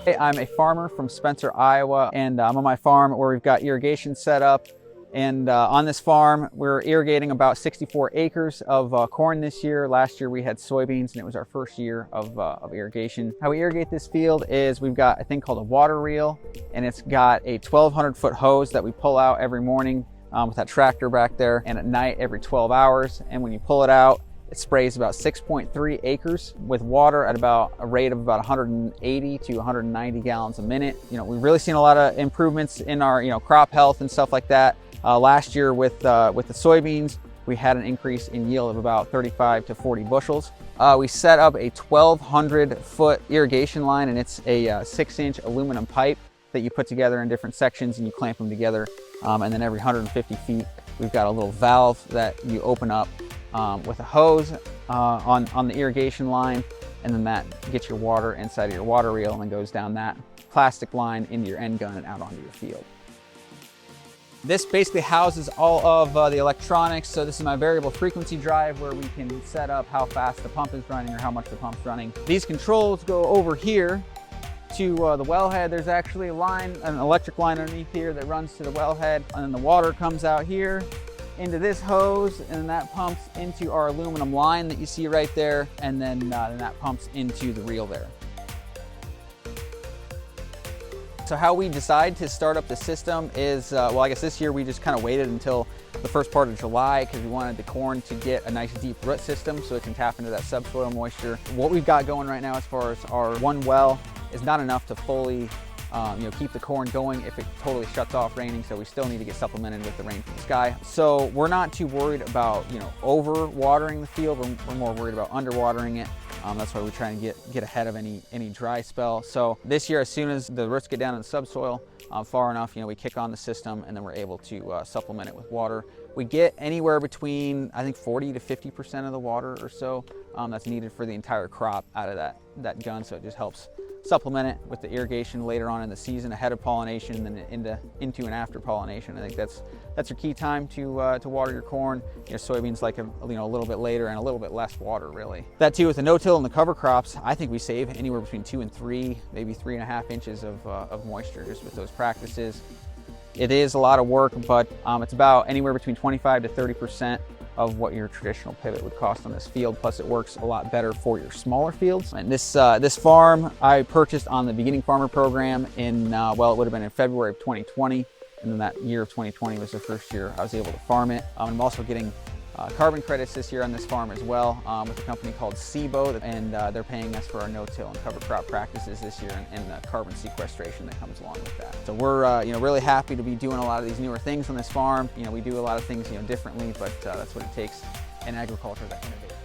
Hey, I'm a farmer from Spencer, Iowa, and I'm on my farm where we've got irrigation set up. And on this farm, we're irrigating about 64 acres of corn this year. Last year we had soybeans, and it was our first year of irrigation. How we irrigate this field is we've got a thing called a water reel, and it's got a 1,200-foot hose that we pull out every morning with that tractor back there, and at night every 12 hours. And when you pull it out, it sprays about 6.3 acres with water at about a rate of about 180 to 190 gallons a minute. We've really seen a lot of improvements in our crop health and stuff like that. Last year with the soybeans, we had an increase in yield of about 35 to 40 bushels. We set up a 1,200-foot irrigation line, and it's a 6-inch aluminum pipe that you put together in different sections and you clamp them together. And then every 150 feet, we've got a little valve that you open up with a hose on the irrigation line, and then that gets your water inside of your water reel and then goes down that plastic line into your end gun and out onto your field. This basically houses all of the electronics. So this is my variable frequency drive where we can set up how fast the pump is running or how much the pump's running. These controls go over here to the wellhead. There's actually a line, an electric line underneath here that runs to the wellhead, and then the water comes out here into this hose, and that pumps into our aluminum line that you see right there, and then that pumps into the reel there. So how we decide to start up the system is, well, I guess this year we just kind of waited until the first part of July because we wanted the corn to get a nice deep root system so it can tap into that subsoil moisture. What we've got going right now as far as our one well is not enough to fully keep the corn going if it totally shuts off raining, so we still need to get supplemented with the rain from the sky. So we're not too worried about over watering the field. We're more worried about under watering it. That's why we try and get ahead of any dry spell. So this year, as soon as the roots get down in the subsoil far enough, we kick on the system, and then we're able to supplement it with water. We get anywhere between, I think, 40 to 50% of the water or so that's needed for the entire crop out of that gun. So it just helps supplement it with the irrigation later on in the season, ahead of pollination, and then into and after pollination. I think that's your key time to water your corn. Your soybeans like a little bit later and a little bit less water, really. That too, with the no-till and the cover crops, I think we save anywhere between 2 and 3, maybe 3.5 inches of moisture just with those practices. It is a lot of work, but it's about anywhere between 25 to 30% of what your traditional pivot would cost on this field. Plus it works a lot better for your smaller fields. And this farm I purchased on the Beginning Farmer program in, well, it would have been in February of 2020. And then that year of 2020 was the first year I was able to farm it. I'm also getting carbon credits this year on this farm as well with a company called SIBO, and they're paying us for our no-till and cover crop practices this year and the carbon sequestration that comes along with that. So we're really happy to be doing a lot of these newer things on this farm. We do a lot of things differently, but that's what it takes in agriculture, that innovation.